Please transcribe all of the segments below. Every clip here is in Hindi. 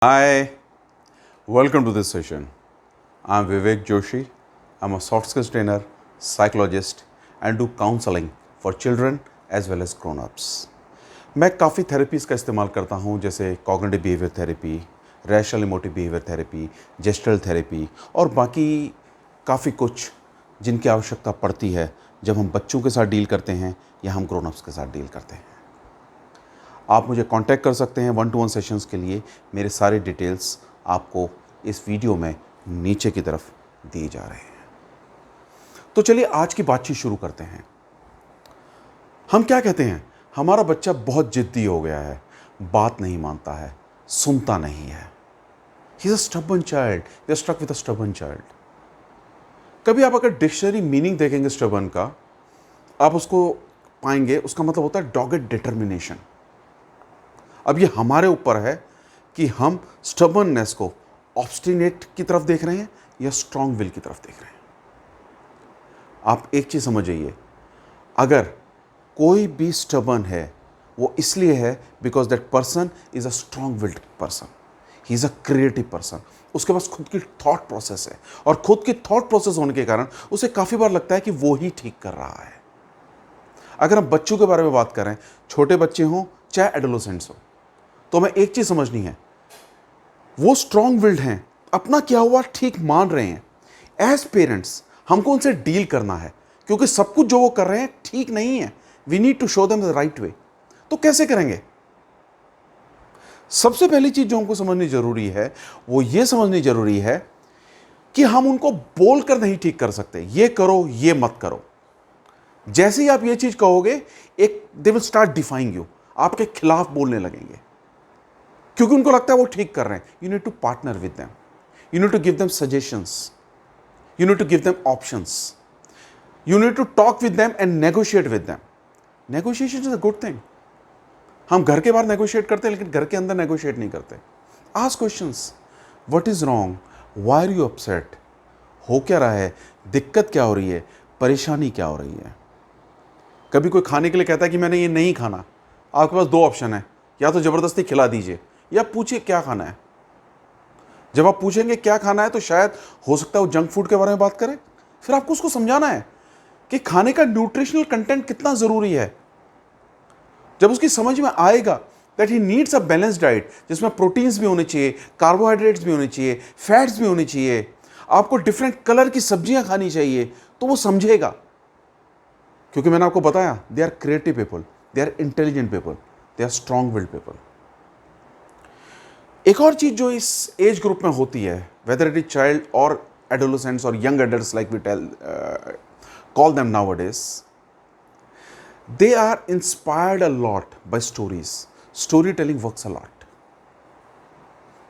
Hi, welcome to this session. I'm Vivek Joshi. I'm a soft skills trainer, psychologist, and do counseling for children as well as grown-ups. मैं काफ़ी थेरेपीज़ का इस्तेमाल करता हूँ जैसे cognitive behaviour therapy, rational emotive behaviour therapy, gestural therapy और बाकी काफ़ी कुछ जिनकी आवश्यकता पड़ती है जब हम बच्चों के साथ डील करते हैं या हम ग्रोन-अप्स के साथ डील करते हैं। आप मुझे कांटेक्ट कर सकते हैं 1-to-1 सेशंस के लिए। मेरे सारे डिटेल्स आपको इस वीडियो में नीचे की तरफ दिए जा रहे हैं। तो चलिए आज की बातचीत शुरू करते हैं। हम क्या कहते हैं, हमारा बच्चा बहुत जिद्दी हो गया है, बात नहीं मानता है, सुनता नहीं है। He is a stubborn child, you are stuck with a stubborn child. कभी आप अगर डिक्शनरी मीनिंग देखेंगे स्टबर्न का, आप उसको पाएंगे, उसका मतलब होता है डॉग्ड डिटर्मिनेशन। अब ये हमारे ऊपर है कि हम स्टबर्ननेस को ऑब्स्टिनेट की तरफ देख रहे हैं या स्ट्रांग विल की तरफ देख रहे हैं। आप एक चीज समझ जाइए, अगर कोई भी स्टबर्न है वो इसलिए है because that person is a strong wild person, he is a creative person. उसके पास खुद की थॉट प्रोसेस है और खुद की थॉट प्रोसेस होने के कारण उसे काफी बार लगता है कि वो ही ठीक कर रहा है। अगर हम बच्चों के बारे में बात करें, छोटे बच्चे हों चाहे एडोलेसेंट्स हो, तो हमें एक चीज समझनी है, वो स्ट्रांग विल्ड हैं, अपना किया हुआ ठीक मान रहे हैं। एज पेरेंट्स हमको उनसे डील करना है क्योंकि सब कुछ जो वो कर रहे हैं ठीक नहीं है। We need to show them the right way. तो कैसे करेंगे? सबसे पहली चीज जो हमको समझनी जरूरी है वो ये समझनी जरूरी है कि हम उनको बोलकर नहीं ठीक कर सकते, ये करो ये मत करो। जैसे ही आप ये चीज कहोगे, एक they will start defying you, आपके खिलाफ बोलने लगेंगे क्योंकि उनको लगता है वो ठीक कर रहे हैं। You need to partner with them, you need to give them suggestions, you need to give them options, you need to talk with them and negotiate with them. Negotiation is a good thing. हम घर के बाहर नेगोशिएट करते हैं लेकिन घर के अंदर नेगोशिएट नहीं करते। Ask questions, what is wrong, why are you upset, हो क्या रहा है, दिक्कत क्या हो रही है, परेशानी क्या हो रही है। कभी कोई खाने के लिए कहता है कि मैंने ये नहीं खाना, आपके पास दो ऑप्शन है, या तो जबरदस्ती खिला दीजिए या पूछिए क्या खाना है। जब आप पूछेंगे क्या खाना है तो शायद हो सकता है वो जंक फूड के बारे में बात करें। फिर आपको उसको समझाना है कि खाने का न्यूट्रिशनल कंटेंट कितना जरूरी है। जब उसकी समझ में आएगा that he needs a balance diet जिसमें प्रोटीन्स भी होने चाहिए, कार्बोहाइड्रेट्स भी होने चाहिए, फैट्स भी होने चाहिए, आपको डिफरेंट कलर की सब्जियां खानी चाहिए, तो वो समझेगा। क्योंकि मैंने आपको बताया, they are creative people, they are intelligent people, they are strong willed people. एक और चीज जो इस एज ग्रुप में होती है, वेदर इट इज चाइल्ड और एडोलेसेंट्स और young adults like we tell call them nowadays, they are inspired a lot by stories. Story telling works a lot.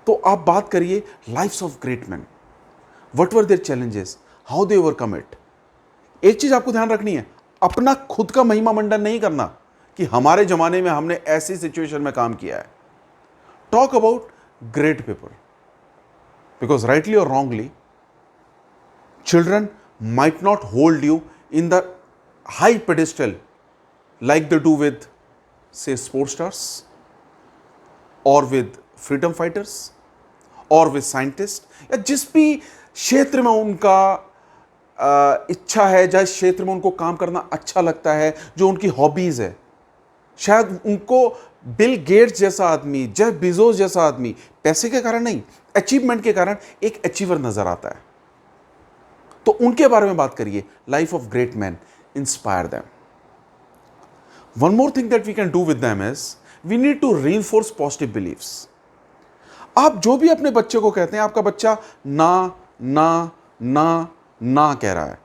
तो आप बात करिए lifes of great man, what were their challenges, how they overcome it. एक चीज आपको ध्यान रखनी है, अपना खुद का महिमा मंडन नहीं करना कि हमारे जमाने में हमने ऐसी सिचुएशन में काम किया है। Talk about great people, because rightly or wrongly children might not hold you in the high pedestal like they do with say sports stars or with freedom fighters or with scientists, या जिस भी क्षेत्र में उनका इच्छा है, जिस क्षेत्र में उनको काम करना अच्छा लगता है, जो उनकी हॉबीज है। शायद उनको बिल गेट्स जैसा आदमी, जेफ बेजोस जैसा आदमी पैसे के कारण नहीं, अचीवमेंट के कारण एक अचीवर नजर आता है। तो उनके बारे में बात करिए, life of great man, inspire them. One more thing that we can do with them is we need to reinforce positive beliefs. आप जो भी अपने बच्चे को कहते हैं, आपका बच्चा ना ना ना ना कह रहा है,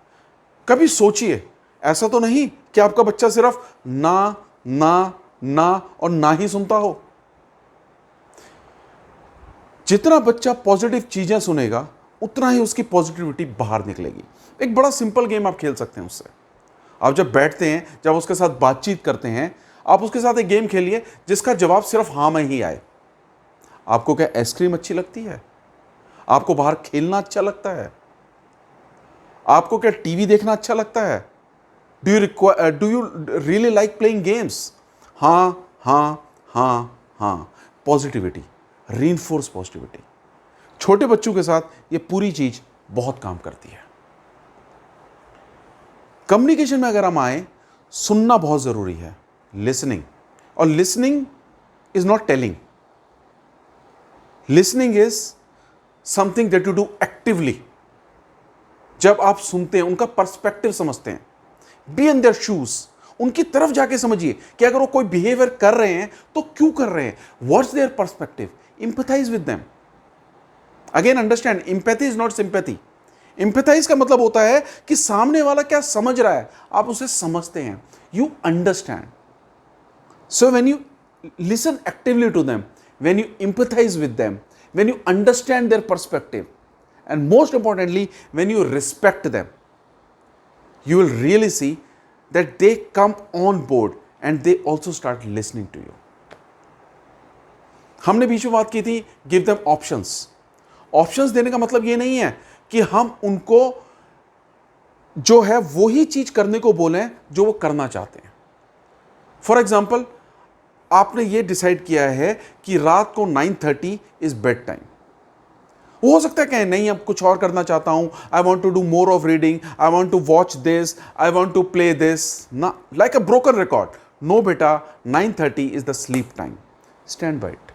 कभी सोचिए ऐसा तो नहीं कि आपका बच्चा सिर्फ ना ना ना और ना ही सुनता हो। जितना बच्चा पॉजिटिव चीजें सुनेगा उतना ही उसकी पॉजिटिविटी बाहर निकलेगी। एक बड़ा सिंपल गेम आप खेल सकते हैं उससे। आप जब बैठते हैं, जब उसके साथ बातचीत करते हैं, आप उसके साथ एक गेम खेलिए जिसका जवाब सिर्फ हाँ में ही आए। आपको क्या आइसक्रीम अच्छी लगती है? आपको बाहर खेलना अच्छा लगता है? आपको क्या टीवी देखना अच्छा लगता है? Do you really like playing games? हाँ हाँ हाँ हाँ, पॉजिटिविटी। Reinforce positivity. छोटे बच्चों के साथ ये पूरी चीज बहुत काम करती है। कम्युनिकेशन में अगर हम आए, सुनना बहुत जरूरी है, लिसनिंग। और listening is not telling, listening is something that you do actively. जब आप सुनते हैं, उनका पर्सपेक्टिव समझते हैं, बी इन देयर शूज, उनकी तरफ जाके समझिए कि अगर वो कोई बिहेवियर कर रहे हैं तो क्यों कर रहे हैं, what's their perspective, empathize with them. Again understand, empathy is not sympathy. Empathize का मतलब होता है कि सामने वाला क्या समझ रहा है, आप उसे समझते हैं, you understand. So when you listen actively to them, when you empathize with them, when you understand their perspective, and most importantly when you respect them, you will really see that they come on board and they also start listening to you. हमने बीच में बात की थी give them options. ऑप्शंस देने का मतलब ये नहीं है कि हम उनको जो है वही चीज करने को बोलें जो वो करना चाहते हैं। फॉर एग्जाम्पल, आपने ये डिसाइड किया है कि रात को 9:30 इज बेड टाइम। वो हो सकता है कहें नहीं, अब कुछ और करना चाहता हूं, I want to do more of reading, I want to watch this, I want to play this, ना, like a broken record. No बेटा, 9:30 is the sleep time, stand by it.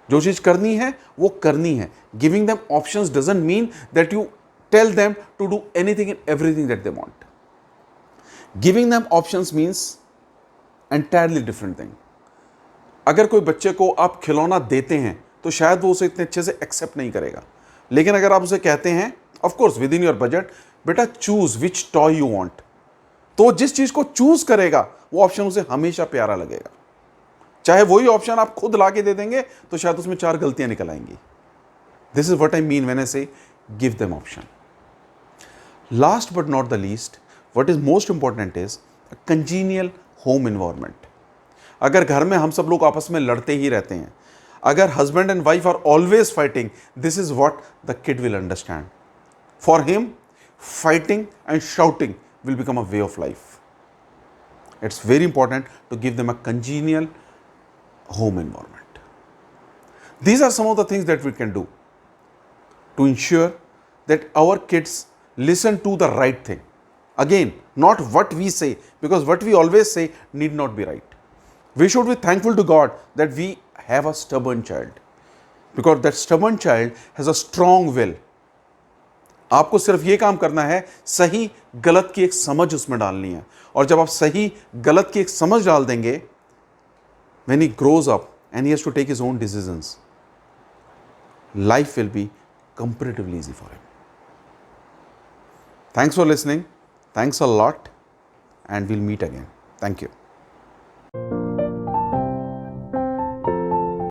जो चीज करनी है वो करनी है। Giving them options doesn't mean that you tell them to do anything and everything that they want. Giving them options means entirely different thing. अगर कोई बच्चे को आप खिलौना देते हैं तो शायद वो उसे इतने अच्छे से एक्सेप्ट नहीं करेगा, लेकिन अगर आप उसे कहते हैं, of course within your budget, बेटा choose which toy you want, तो जिस चीज को चूज करेगा वो ऑप्शन उसे हमेशा प्यारा लगेगा। चाहे वही ऑप्शन आप खुद ला के दे देंगे तो शायद उसमें 4 गलतियां निकल आएंगी। This is what I mean when I say give them option. Last but not the least, what is most important is a congenial home environment. अगर घर में हम सब लोग आपस में लड़ते ही रहते हैं, अगर husband and wife are always fighting, this is what the kid will understand. For him, fighting and shouting will become a way of life. It's very important to give them a congenial home environment. These are some of the things that we can do to ensure that our kids listen to the right thing. Again, not what we say, because what we always say need not be right. We should be thankful to God that we have a stubborn child, because that stubborn child has a strong will. आपको सिर्फ ये काम करना है, सही गलत की एक समझ उसमें डालनी है, और जब आप सही गलत की एक समझ डाल देंगे, when he grows up and he has to take his own decisions, life will be comparatively easy for him. Thanks for listening. Thanks a lot, and we'll meet again. Thank you.